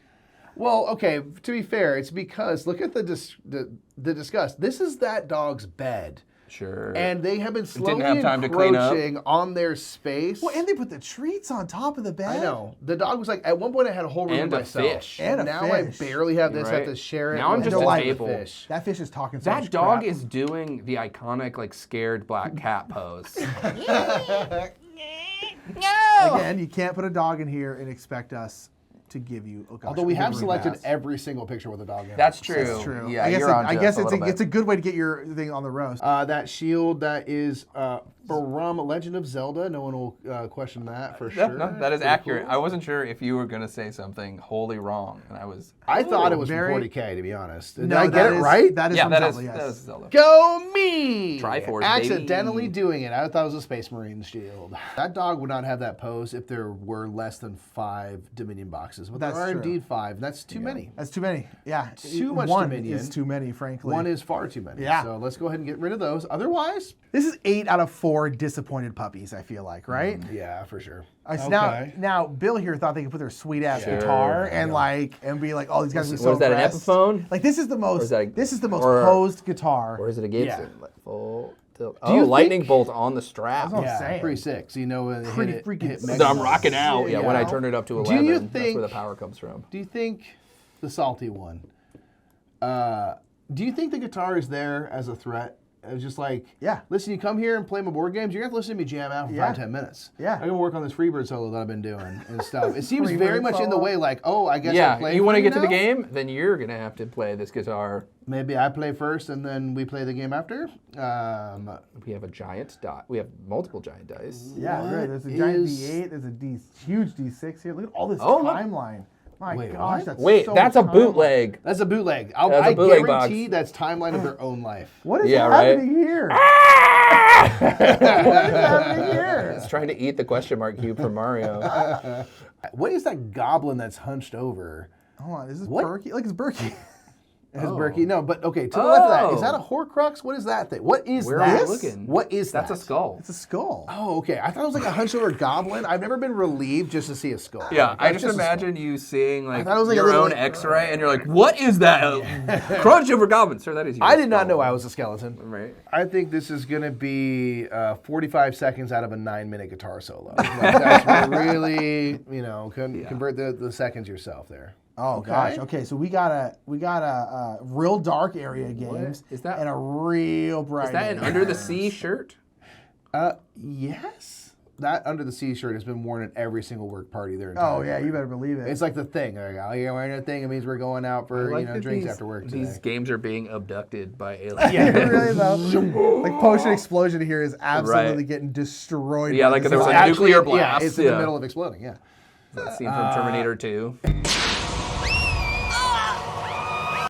Speaker 4: Well, okay, to be fair, it's because look at the disgust. This is that dog's bed.
Speaker 6: Sure.
Speaker 4: And they have been slowly
Speaker 6: have time to clean up.
Speaker 4: encroaching on their space.
Speaker 2: Well, and they put the treats on top of the bed.
Speaker 4: I know. The dog was like, at one point I had a whole room
Speaker 6: And
Speaker 4: to
Speaker 6: a
Speaker 4: myself.
Speaker 6: fish.
Speaker 2: And a
Speaker 4: now
Speaker 2: fish.
Speaker 4: I barely have this. I have
Speaker 6: Right.
Speaker 4: to share it.
Speaker 6: Now I'm
Speaker 4: with
Speaker 6: just
Speaker 4: the
Speaker 2: a
Speaker 6: table.
Speaker 4: fish.
Speaker 2: That fish is talking so
Speaker 6: That
Speaker 2: much
Speaker 6: dog
Speaker 2: crap.
Speaker 6: is doing the iconic, like, scared black cat pose.
Speaker 2: Again, you can't put a dog in here and expect us to give you. Oh gosh,
Speaker 4: Although we have
Speaker 2: give
Speaker 4: selected
Speaker 2: pass.
Speaker 4: every single picture with a dog in it.
Speaker 6: That's true.
Speaker 2: That's true.
Speaker 6: Yeah,
Speaker 2: I guess,
Speaker 6: you're on
Speaker 2: I guess it's a good way to get your thing on the roast.
Speaker 4: That shield that is from Legend of Zelda. No one will question that for sure.
Speaker 6: No, that is
Speaker 4: Pretty
Speaker 6: accurate.
Speaker 4: cool.
Speaker 6: I wasn't sure if you were going to say something wholly wrong, and I was.
Speaker 4: I thought it was from
Speaker 2: very-
Speaker 4: 40K, to be honest. Did
Speaker 2: No,
Speaker 4: I get
Speaker 2: that
Speaker 4: it
Speaker 2: is-
Speaker 4: right?
Speaker 2: That is
Speaker 6: Yeah,
Speaker 2: from
Speaker 6: that
Speaker 2: Zelda,
Speaker 6: is
Speaker 2: yes.
Speaker 6: that is Zelda.
Speaker 4: Go me!
Speaker 6: Triforce,
Speaker 4: Accidentally
Speaker 6: baby.
Speaker 4: doing it. I thought it was a Space Marine shield. That dog would not have that pose if there were less than 5 Dominion boxes. But
Speaker 2: That's
Speaker 4: there are
Speaker 2: true.
Speaker 4: indeed 5. That's too many.
Speaker 2: That's too many. Yeah,
Speaker 4: Too much
Speaker 2: One
Speaker 4: Dominion.
Speaker 2: is too many, frankly.
Speaker 4: One is far too many.
Speaker 2: Yeah.
Speaker 4: So let's go ahead and get rid of those. Otherwise,
Speaker 2: This is 8 out of 4 disappointed puppies. I feel like, right?
Speaker 4: yeah, for sure.
Speaker 2: Now Bill here thought they could put their sweet ass
Speaker 6: Sure.
Speaker 2: guitar and be like, oh, these guys are so
Speaker 6: Was that an
Speaker 2: impressed.
Speaker 6: Epiphone?
Speaker 2: Like this is the most.
Speaker 6: is that a-
Speaker 2: This is the most
Speaker 6: or-
Speaker 2: posed guitar.
Speaker 6: Or is it a Gibson?
Speaker 4: Yeah.
Speaker 6: Like full tilt.
Speaker 4: you
Speaker 6: Oh, lightning
Speaker 4: think-
Speaker 6: bolt on the strap.
Speaker 2: That's what I'm
Speaker 4: Yeah,
Speaker 2: saying.
Speaker 4: pretty sick. So you know when they
Speaker 2: Pretty
Speaker 4: hit it,
Speaker 2: freaking
Speaker 4: hit
Speaker 2: sick.
Speaker 4: mega
Speaker 6: So I'm
Speaker 4: notes.
Speaker 6: rocking out. Yeah, when I
Speaker 4: Yeah.
Speaker 6: turn it up to
Speaker 4: Do
Speaker 6: 11,
Speaker 4: you
Speaker 6: that's
Speaker 4: think-
Speaker 6: where the power comes from.
Speaker 4: Do you think the salty one? Do you think the guitar is there as a threat? It's just like,
Speaker 2: Yeah.
Speaker 4: listen, you come here and play my board games, you're going to have to listen to me jam out for
Speaker 2: Yeah.
Speaker 4: 5-10 minutes.
Speaker 2: Yeah.
Speaker 4: I'm going to work on this Freebird solo that I've been doing and stuff. It seems
Speaker 2: Freebird
Speaker 4: very much in the
Speaker 2: solo?
Speaker 4: way like, oh, I guess I
Speaker 6: Yeah,
Speaker 4: play
Speaker 6: you want to
Speaker 4: for
Speaker 6: get to the
Speaker 4: now?
Speaker 6: game? Then you're going to have to play this guitar.
Speaker 4: Maybe I play first and then we play the game after.
Speaker 6: We have a giant die. We have multiple giant dice.
Speaker 2: Yeah,
Speaker 4: What
Speaker 2: right. There's a giant
Speaker 4: is-
Speaker 2: D8. There's a huge D6 here. Look at all this
Speaker 6: Oh, look.
Speaker 2: timeline. My
Speaker 4: Wait,
Speaker 2: gosh,
Speaker 4: what?
Speaker 2: that's
Speaker 6: Wait,
Speaker 2: so
Speaker 6: that's a
Speaker 2: much timeline.
Speaker 6: bootleg.
Speaker 4: That's a bootleg.
Speaker 6: That's a
Speaker 4: I
Speaker 6: bootleg
Speaker 4: guarantee
Speaker 6: box.
Speaker 4: that's timeline of their own life.
Speaker 2: What is
Speaker 6: Yeah, right?
Speaker 2: happening here? What is happening here?
Speaker 6: It's trying to eat the question mark cube from Mario.
Speaker 4: What is that goblin that's hunched over?
Speaker 2: Hold on, is this
Speaker 4: What?
Speaker 2: Berkey? Like it's Berkey.
Speaker 4: His Berkey. No, but okay, to the left of that. Is
Speaker 6: Oh.
Speaker 4: that a Horcrux? What is that thing? What is
Speaker 6: Where
Speaker 4: that?
Speaker 6: are we looking?
Speaker 4: What is
Speaker 6: That's
Speaker 4: that?
Speaker 6: a skull.
Speaker 2: It's a skull.
Speaker 4: Oh, okay. I thought it was like a hunched over goblin. I've never been relieved just to see a skull.
Speaker 6: Yeah,
Speaker 4: Like,
Speaker 6: I
Speaker 4: that's
Speaker 6: just
Speaker 4: a skull.
Speaker 6: imagine you seeing like
Speaker 4: thought it was like a
Speaker 6: your
Speaker 4: little,
Speaker 6: own
Speaker 4: like-
Speaker 6: X-ray, and you're like, "What is that? Crunch over goblin, sir? That is your
Speaker 4: I did not
Speaker 6: skull."
Speaker 4: know I was a skeleton.
Speaker 6: Right.
Speaker 4: I think this is going to be 45 seconds out of a 9-minute guitar solo. Like, that's really, convert the seconds yourself there.
Speaker 2: Oh gosh. Okay, so we got a real dark area games
Speaker 6: Is that-
Speaker 2: and a real bright.
Speaker 6: Is that an
Speaker 2: area
Speaker 6: under the
Speaker 2: games.
Speaker 6: sea shirt?
Speaker 4: Yes. That Under the Sea shirt has been worn at every single work party there.
Speaker 2: Oh yeah, you better believe it.
Speaker 4: It's like the thing. There you go. You're wearing a thing. It means we're going out for
Speaker 6: that
Speaker 4: drinks
Speaker 6: these-
Speaker 4: after work
Speaker 6: These
Speaker 4: today.
Speaker 6: games are being abducted by aliens.
Speaker 2: Yeah, really though. Like potion explosion here is absolutely
Speaker 6: Right.
Speaker 2: getting destroyed.
Speaker 6: Yeah,
Speaker 2: by
Speaker 6: like
Speaker 2: this
Speaker 6: there was a
Speaker 2: attack.
Speaker 6: nuclear
Speaker 4: Yeah,
Speaker 6: blast.
Speaker 4: it's in the middle of exploding. Yeah.
Speaker 6: That scene from Terminator 2.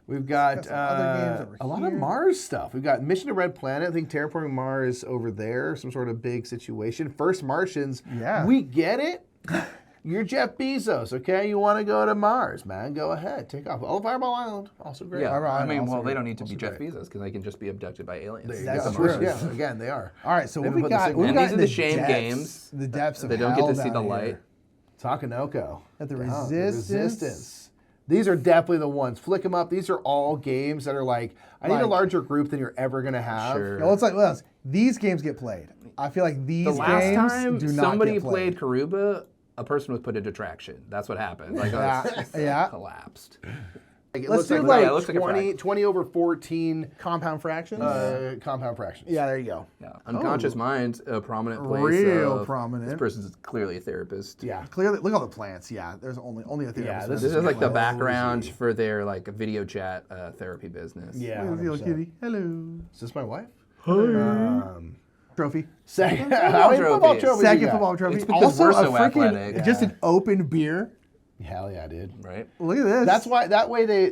Speaker 4: We've got
Speaker 2: some other games over
Speaker 4: a lot
Speaker 2: here.
Speaker 4: of Mars stuff. We've got Mission to Red Planet. I think Terraforming Mars over there, some sort of big situation. First Martians.
Speaker 2: Yeah.
Speaker 4: We get it. You're Jeff Bezos, okay? You want to go to Mars, man? Go ahead, take off. Oh, Fireball Island, also great.
Speaker 6: Yeah,
Speaker 2: Fireball
Speaker 6: I
Speaker 2: Island
Speaker 6: mean,
Speaker 2: also
Speaker 6: well, they
Speaker 2: great.
Speaker 6: don't need to be
Speaker 4: Also
Speaker 6: Jeff
Speaker 4: great.
Speaker 6: Bezos because they can just be abducted by aliens.
Speaker 2: That's
Speaker 4: Of
Speaker 2: true.
Speaker 4: course, yeah. Again, they are.
Speaker 2: All right, so
Speaker 4: They
Speaker 2: what we
Speaker 4: haven't put
Speaker 2: got?
Speaker 4: the
Speaker 2: What we
Speaker 6: And
Speaker 2: got
Speaker 6: these
Speaker 2: in
Speaker 6: are the
Speaker 2: the
Speaker 6: shame
Speaker 2: depths,
Speaker 6: games.
Speaker 2: The depths of
Speaker 6: They don't
Speaker 2: hell
Speaker 6: get to see
Speaker 2: down
Speaker 6: the
Speaker 2: here.
Speaker 6: light.
Speaker 4: Takanoko.
Speaker 2: At the
Speaker 4: Yeah,
Speaker 2: resistance.
Speaker 4: These are definitely the ones. Flick them up. These are all games that are like, I need a
Speaker 2: Like-
Speaker 4: larger group than you're ever going to have.
Speaker 6: Sure.
Speaker 2: Well, it's like what else? These games get played. I feel like these
Speaker 6: The last
Speaker 2: games
Speaker 6: time
Speaker 2: do not
Speaker 6: somebody
Speaker 2: get
Speaker 6: played
Speaker 2: played.
Speaker 6: Karuba, a person was put into traction. That's what happened. Like,
Speaker 2: Yeah.
Speaker 6: collapsed.
Speaker 4: It
Speaker 2: Let's
Speaker 4: looks
Speaker 2: do
Speaker 4: like,
Speaker 2: like
Speaker 6: yeah, it looks like a
Speaker 4: 20 over 14
Speaker 2: Compound fractions.
Speaker 4: compound fractions.
Speaker 2: Yeah, there you go.
Speaker 6: Yeah. Unconscious mind, a prominent place.
Speaker 2: Real
Speaker 6: of-
Speaker 2: prominent.
Speaker 6: This person's clearly a therapist.
Speaker 4: Yeah.
Speaker 2: Clearly, look at all the plants. Yeah, there's only a therapist.
Speaker 4: Yeah,
Speaker 6: This
Speaker 4: This
Speaker 6: is like the
Speaker 4: cozy.
Speaker 6: background for their like video chat therapy business.
Speaker 4: Yeah.
Speaker 2: Look at the little
Speaker 4: 100%.
Speaker 2: kitty. Hello.
Speaker 4: Is this my wife?
Speaker 2: Trophy.
Speaker 4: Second
Speaker 6: Football
Speaker 4: football
Speaker 6: trophies.
Speaker 4: trophy.
Speaker 2: Second football trophy.
Speaker 6: It's because
Speaker 2: Also
Speaker 6: we're
Speaker 2: a
Speaker 6: so
Speaker 2: freaking
Speaker 6: athletic.
Speaker 2: just an open beer.
Speaker 4: Hell yeah, dude.
Speaker 6: Right?
Speaker 2: Look at this.
Speaker 4: That's why. That way, they,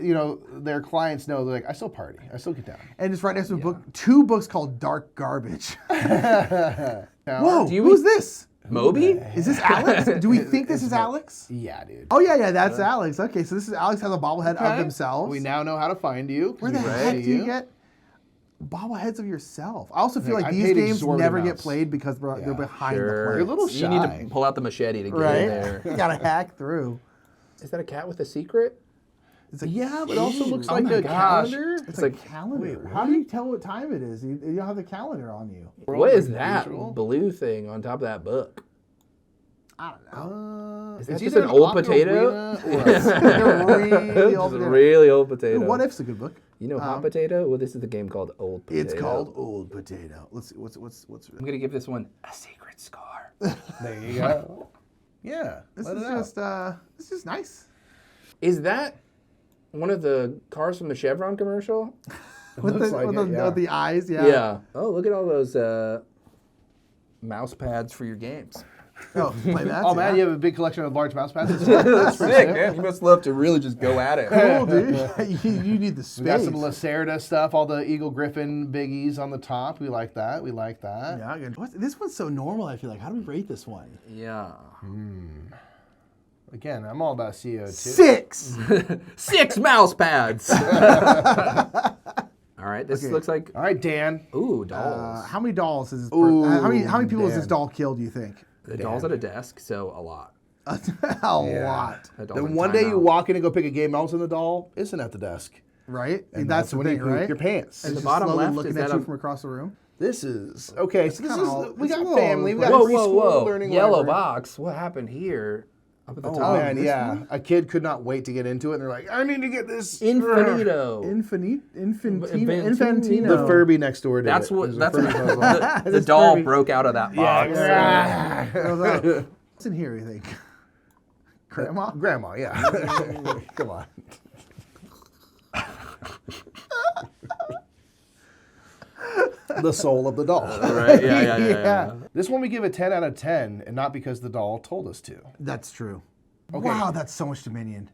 Speaker 4: their clients know. They're like, I still party. I still get down.
Speaker 2: And it's right next to a book. Two books called Dark Garbage. Whoa,
Speaker 6: Do you
Speaker 2: who's
Speaker 6: eat-
Speaker 2: this?
Speaker 6: Moby?
Speaker 2: Is this Alex? Do we think this is Alex?
Speaker 4: Yeah, dude.
Speaker 2: Oh yeah, that's Alex. Okay, so this is Alex has a bobblehead of
Speaker 4: Okay.
Speaker 2: themselves.
Speaker 4: We now know how to find you. 'cause
Speaker 2: Where the
Speaker 4: we can
Speaker 2: heck
Speaker 4: see
Speaker 2: do you get bobbleheads of yourself? I also feel
Speaker 4: Like,
Speaker 2: like
Speaker 4: I
Speaker 2: these
Speaker 4: paid
Speaker 2: games
Speaker 4: exorbitant
Speaker 2: never get
Speaker 4: amounts.
Speaker 2: played because they're
Speaker 4: Yeah,
Speaker 2: behind
Speaker 6: Sure.
Speaker 2: the
Speaker 4: You're a
Speaker 2: plants.
Speaker 4: little
Speaker 6: You need
Speaker 4: shy.
Speaker 6: to pull out the machete to get
Speaker 2: Right?
Speaker 6: in there.
Speaker 2: You gotta hack through.
Speaker 6: Is that a cat with a secret?
Speaker 2: It's like,
Speaker 4: Yeah, but it also looks
Speaker 6: Oh
Speaker 4: like
Speaker 6: my
Speaker 4: a
Speaker 6: gosh.
Speaker 4: calendar.
Speaker 2: it's
Speaker 6: like-
Speaker 2: like calendar.
Speaker 4: wait,
Speaker 2: How do you tell what time it is? You don't have the calendar on you.
Speaker 6: What is
Speaker 4: like
Speaker 6: that
Speaker 4: visual.
Speaker 6: blue thing on top of that book?
Speaker 2: I don't know.
Speaker 6: Is
Speaker 4: It's
Speaker 6: that just
Speaker 4: either
Speaker 6: an old
Speaker 4: ocarina
Speaker 6: potato?
Speaker 4: or a-
Speaker 2: really old
Speaker 6: Just a
Speaker 2: potato.
Speaker 6: really old potato.
Speaker 2: What If's a good book.
Speaker 6: You know hot potato? Well, this is the game called Old Potato.
Speaker 2: It's called Old Potato. Let's see what's.
Speaker 6: I'm gonna give this one a secret scar.
Speaker 4: There you go. Yeah.
Speaker 2: This
Speaker 4: let
Speaker 2: is
Speaker 4: it out.
Speaker 2: just this is nice.
Speaker 6: Is that one of the cars from the Chevron commercial?
Speaker 2: With
Speaker 4: looks
Speaker 2: the,
Speaker 4: like
Speaker 2: with
Speaker 4: it,
Speaker 2: the,
Speaker 4: yeah.
Speaker 2: with the eyes, yeah.
Speaker 6: Yeah. Oh, look at all those mouse pads for your games.
Speaker 2: Oh, play that.
Speaker 4: Oh man, you have a big collection of large mouse pads.
Speaker 6: That's sick, man. You must love to really just go at it.
Speaker 2: Cool, dude. you need the space.
Speaker 4: We got some Lacerda stuff, all the Eagle Griffin biggies on the top. We like that. We like that.
Speaker 2: Yeah, good. This one's so normal. I feel like. How do we rate this one?
Speaker 6: Yeah.
Speaker 4: Again, I'm all about CO2.
Speaker 2: 6.
Speaker 6: 6 mouse pads. All right. This
Speaker 2: Okay.
Speaker 6: looks like
Speaker 4: All right, Dan.
Speaker 6: ooh dolls.
Speaker 2: How many dolls is this?
Speaker 4: Ooh,
Speaker 2: how many people has this
Speaker 4: damn.
Speaker 2: doll killed? Do you think?
Speaker 6: the doll's at a desk, so a lot.
Speaker 2: A
Speaker 4: Yeah.
Speaker 2: lot,
Speaker 6: That doll's
Speaker 4: Then
Speaker 6: in
Speaker 4: one day you
Speaker 6: timeout.
Speaker 4: walk in and go pick a game, all of a sudden the doll isn't at the desk.
Speaker 2: right?
Speaker 4: And
Speaker 2: that's the
Speaker 4: when
Speaker 2: thing,
Speaker 4: you poop
Speaker 2: right?
Speaker 4: your pants.
Speaker 2: And
Speaker 6: The
Speaker 2: she's
Speaker 6: bottom
Speaker 2: slowly
Speaker 6: left,
Speaker 2: looking
Speaker 6: is
Speaker 2: at
Speaker 6: that
Speaker 2: you
Speaker 6: a-
Speaker 2: from across the room.
Speaker 4: This is okay. So this
Speaker 2: kinda
Speaker 4: is
Speaker 2: all-
Speaker 4: we
Speaker 2: it's
Speaker 4: got
Speaker 2: a little-
Speaker 4: family. We got
Speaker 6: Whoa,
Speaker 4: preschool
Speaker 6: whoa, whoa!
Speaker 4: learning.
Speaker 6: Yellow
Speaker 4: library.
Speaker 6: box. What happened here? Up at the
Speaker 4: Oh
Speaker 6: top.
Speaker 4: man,
Speaker 2: this
Speaker 4: yeah.
Speaker 2: one?
Speaker 4: A kid could not wait to get into it, and they're like, "I need to get this."
Speaker 6: Infinito.
Speaker 2: Infantino.
Speaker 4: The Furby next door did
Speaker 6: That's
Speaker 4: it.
Speaker 6: what.
Speaker 4: It was a
Speaker 6: That's
Speaker 4: Furby puzzle.
Speaker 6: the
Speaker 2: This
Speaker 6: doll
Speaker 2: Furby.
Speaker 6: broke out of that box.
Speaker 2: What's in here? You think? Grandma.
Speaker 4: Grandma, yeah. Come on. The soul of the doll.
Speaker 6: Right? Yeah.
Speaker 4: This one we give a 10 out of 10, and not because the doll told us to.
Speaker 2: That's true.
Speaker 4: Okay.
Speaker 2: Wow, that's so much Dominion.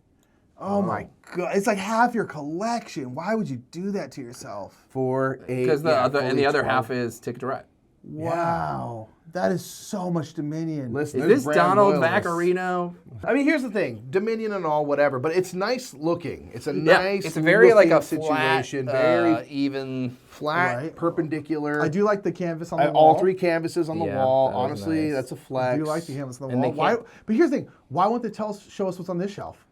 Speaker 2: Oh my god, it's like half your collection. Why would you do that to yourself?
Speaker 4: For a
Speaker 6: Because the other and
Speaker 4: fully
Speaker 6: the other
Speaker 4: 12.
Speaker 6: half is Ticket to Ride.
Speaker 2: Wow, that is so much Dominion.
Speaker 4: Listen,
Speaker 6: Is
Speaker 4: there's
Speaker 6: this
Speaker 4: brand
Speaker 6: Donald
Speaker 4: loyalists.
Speaker 6: Vaccarino?
Speaker 4: I mean, here's the thing: Dominion and all, whatever, but it's nice looking. It's a
Speaker 6: Yeah,
Speaker 4: nice,
Speaker 6: it's a very like a
Speaker 4: looking situation,
Speaker 6: flat,
Speaker 4: very
Speaker 6: even.
Speaker 4: flat,
Speaker 2: Right.
Speaker 4: perpendicular.
Speaker 2: I do like the canvas on the wall.
Speaker 4: all 3 canvases on the
Speaker 6: Yeah,
Speaker 4: wall.
Speaker 6: that was
Speaker 4: Honestly,
Speaker 6: nice.
Speaker 4: that's a
Speaker 2: I
Speaker 4: flex.
Speaker 2: do like the canvas on the
Speaker 6: And they
Speaker 2: wall. Why?
Speaker 6: can't-
Speaker 2: But here's the thing: why won't they show us what's on this shelf?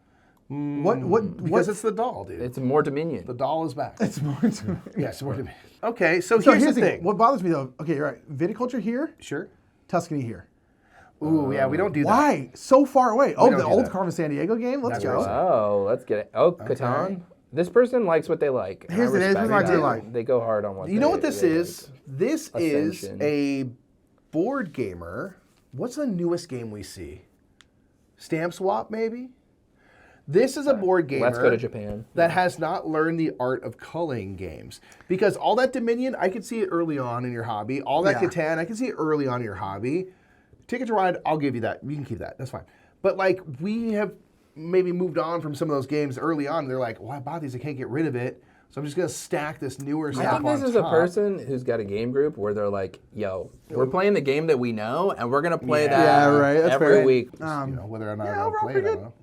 Speaker 2: What?
Speaker 4: Because it's the doll, dude.
Speaker 6: It's more Dominion.
Speaker 4: The doll is back.
Speaker 2: It's more. To,
Speaker 4: Yes, more Dominion. Okay, so,
Speaker 2: so
Speaker 4: here's the thing.
Speaker 2: What bothers me though? Okay, you're right. Viticulture here,
Speaker 4: Sure.
Speaker 2: Tuscany here.
Speaker 4: Ooh, yeah, we don't do that.
Speaker 2: Why? So far away. Oh,
Speaker 4: don't
Speaker 2: the
Speaker 4: do
Speaker 2: old
Speaker 4: that.
Speaker 2: Carmen San Diego game. Let's
Speaker 4: That's
Speaker 2: go.
Speaker 4: right.
Speaker 6: Oh, let's get it. Oh, Catan. This person likes what they like. and I
Speaker 2: Here's the- here's
Speaker 6: respect
Speaker 2: what I do
Speaker 6: that.
Speaker 2: like.
Speaker 6: They go hard on what
Speaker 4: You know what this is? This is
Speaker 6: Ascension.
Speaker 4: a board gamer. What's the newest game we see? Stamp Swap, maybe? This is a board gamer.
Speaker 6: Let's go to Japan.
Speaker 4: That has not learned the art of culling games. Because all that Dominion, I could see it early on in your hobby. All that
Speaker 2: Yeah.
Speaker 4: Catan, I can see it early on in your hobby. Ticket to Ride, I'll give you that. You can keep that. That's fine. But like we have maybe moved on from some of those games early on. They're like, well, I bought these, I can't get rid of it. So I'm just going to stack this newer
Speaker 6: I
Speaker 4: stuff
Speaker 6: think
Speaker 4: on
Speaker 6: this is a
Speaker 4: top.
Speaker 6: person who's got a game group where they're like, yo, we're playing the game that we know, and we're going to play that
Speaker 2: Yeah, right, that's
Speaker 6: every
Speaker 2: fair.
Speaker 6: week.
Speaker 4: You know, whether or not
Speaker 2: yeah,
Speaker 4: I'll
Speaker 2: overall
Speaker 4: play it, I
Speaker 2: pretty
Speaker 4: don't know.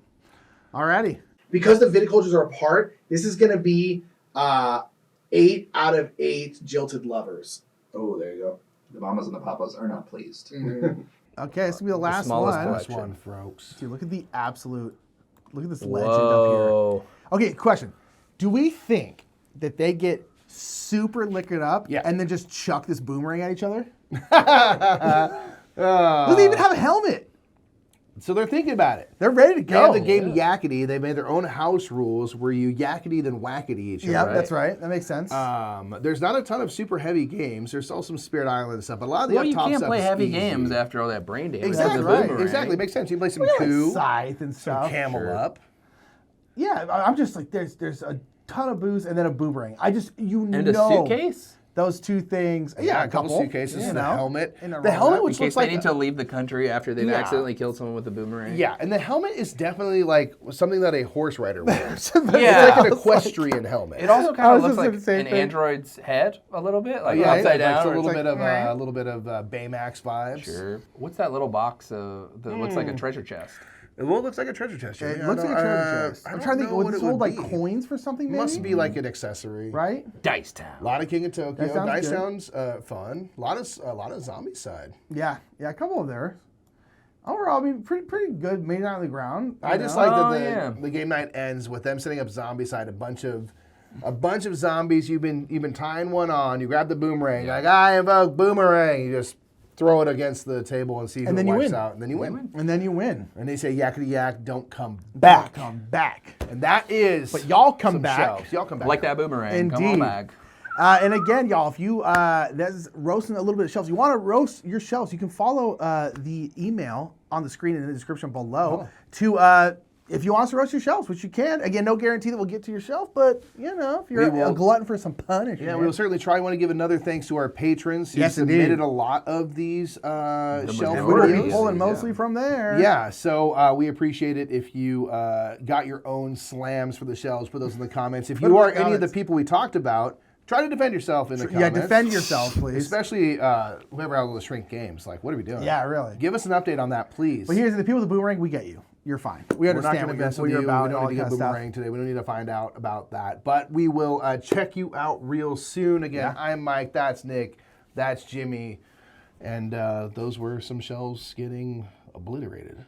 Speaker 2: Alrighty.
Speaker 7: Because the viticultures are apart, this is going to be 8 out of 8 jilted lovers.
Speaker 3: Oh, there you go. The mamas and the papas are not pleased.
Speaker 2: Okay, this will be the last
Speaker 6: smallest
Speaker 2: one.
Speaker 6: collection.
Speaker 4: Last one, folks.
Speaker 2: Dude, look at the absolute. Look at this legend up here.
Speaker 6: Whoa.
Speaker 2: Okay, question. Do we think that they get super liquored up
Speaker 4: Yeah.
Speaker 2: and then just chuck this boomerang at each other?
Speaker 4: Uh,
Speaker 2: Do they even have a helmet?
Speaker 4: So they're thinking about it.
Speaker 2: They're ready to
Speaker 4: They
Speaker 2: go.
Speaker 4: have the game Yakety. They made their own house rules where you Yakety then Wackety each
Speaker 2: Yep,
Speaker 4: other.
Speaker 2: that's right. That makes sense.
Speaker 4: There's not a ton of super heavy games. There's also some Spirit Island and stuff, but a lot of the
Speaker 6: Well, you
Speaker 4: up-top
Speaker 6: can't
Speaker 4: stuff
Speaker 6: play
Speaker 4: is
Speaker 6: heavy
Speaker 4: easy.
Speaker 6: games after all that brain damage.
Speaker 4: Exactly,
Speaker 6: with the
Speaker 4: right.
Speaker 6: boomerang.
Speaker 4: Exactly, makes sense. You play some
Speaker 2: We got, like,
Speaker 4: coup,
Speaker 2: scythe and stuff.
Speaker 4: camel
Speaker 6: Sure.
Speaker 4: up.
Speaker 2: Yeah, I'm just like, there's a ton of booze and then a boomerang. I just,
Speaker 6: And a
Speaker 2: know
Speaker 6: suitcase?
Speaker 2: those two things. Yeah,
Speaker 4: a couple suitcases,
Speaker 2: you
Speaker 4: the
Speaker 2: know,
Speaker 4: helmet.
Speaker 2: in a
Speaker 4: The helmet,
Speaker 2: roll-up.
Speaker 4: which
Speaker 6: In
Speaker 4: looks
Speaker 6: case they
Speaker 4: like
Speaker 6: need to leave the country after they've
Speaker 4: Yeah.
Speaker 6: accidentally killed someone with a boomerang.
Speaker 4: Yeah, and the helmet is definitely like something that a horse rider wears.
Speaker 6: Yeah.
Speaker 4: It's like an equestrian helmet.
Speaker 6: It also
Speaker 2: I
Speaker 6: kind of
Speaker 2: was
Speaker 6: looks
Speaker 2: just
Speaker 6: like
Speaker 2: thinking the same
Speaker 6: an
Speaker 2: thing.
Speaker 6: android's head a little bit, like
Speaker 4: yeah,
Speaker 6: upside
Speaker 4: yeah,
Speaker 6: down.
Speaker 4: it's a
Speaker 6: where
Speaker 4: little
Speaker 6: it's
Speaker 4: bit
Speaker 6: like,
Speaker 4: of a little bit of Baymax vibes.
Speaker 6: Sure. What's that little box that looks like a treasure chest?
Speaker 4: It looks like a treasure chest.
Speaker 2: It
Speaker 4: Jamie.
Speaker 2: looks like a treasure chest.
Speaker 4: I
Speaker 2: I'm
Speaker 4: don't
Speaker 2: trying to think,
Speaker 4: know
Speaker 2: would
Speaker 4: what
Speaker 2: this
Speaker 4: it
Speaker 2: hold
Speaker 4: would
Speaker 2: like
Speaker 4: be.
Speaker 2: coins for something maybe?
Speaker 4: Must be like an accessory,
Speaker 2: Right?
Speaker 6: Dice Town.
Speaker 4: A lot of King of Tokyo.
Speaker 2: That sounds
Speaker 4: Dice
Speaker 2: good.
Speaker 4: sounds fun. A lot of zombie side.
Speaker 2: Yeah, a couple of there. Overall, I mean, pretty good. Made it out on the ground.
Speaker 4: I
Speaker 2: you
Speaker 4: just
Speaker 2: know?
Speaker 4: like
Speaker 6: Oh,
Speaker 4: that
Speaker 6: yeah.
Speaker 4: the game night ends with them setting up zombie side. A bunch of zombies. You've been tying one on. You grab the boomerang. Like I invoke boomerang. You just throw it against the table and see who
Speaker 2: And then
Speaker 4: it
Speaker 2: you
Speaker 4: wipes
Speaker 2: win.
Speaker 4: out. And then you win.
Speaker 2: And then you win.
Speaker 4: And they say yakety yak, don't come
Speaker 2: Back.
Speaker 4: back.
Speaker 2: Come back.
Speaker 4: And that is.
Speaker 2: But y'all come
Speaker 4: some
Speaker 2: back.
Speaker 4: shelves. Y'all come back.
Speaker 6: Like that boomerang. Come on
Speaker 2: Indeed.
Speaker 6: back.
Speaker 2: And again, y'all, if you that's roasting a little bit of shelves, you want to roast your shelves, you can follow the email on the screen in the description below to if you want us to roast your shelves, which you can. Again, no guarantee that we'll get to your shelf, but you know, if you're
Speaker 4: We will.
Speaker 2: a glutton for some punishment.
Speaker 4: Yeah, we will certainly try. I want to give another thanks to our patrons who
Speaker 2: Yes,
Speaker 4: submitted
Speaker 2: indeed.
Speaker 4: a lot of these shelf
Speaker 2: And we're gonna be
Speaker 4: videos.
Speaker 2: pulling mostly from there.
Speaker 4: Yeah, so we appreciate it if you got your own slams for the shelves. Put those in the comments. If
Speaker 2: Put
Speaker 4: you
Speaker 2: them
Speaker 4: are
Speaker 2: in the
Speaker 4: any of the
Speaker 2: comments.
Speaker 4: people we talked about, try to defend yourself in the
Speaker 2: Yeah,
Speaker 4: comments.
Speaker 2: defend yourself, please.
Speaker 4: Especially whoever out of the shrink games. Like, what are we doing?
Speaker 2: Yeah, really.
Speaker 4: Give us an update on that, please.
Speaker 2: But here's the people with the boomerang, we get you. You're fine. We
Speaker 4: We're not
Speaker 2: understand
Speaker 4: going to mess
Speaker 2: what
Speaker 4: with
Speaker 2: you're
Speaker 4: you.
Speaker 2: about
Speaker 4: We
Speaker 2: and
Speaker 4: don't
Speaker 2: all
Speaker 4: need
Speaker 2: that
Speaker 4: to
Speaker 2: kind
Speaker 4: get
Speaker 2: of stuff.
Speaker 4: boomerang today. We don't need to find out about that. But we will check you out real soon. Again, I'm Mike. That's Nick. That's Jimmy. And those were some shelves getting obliterated.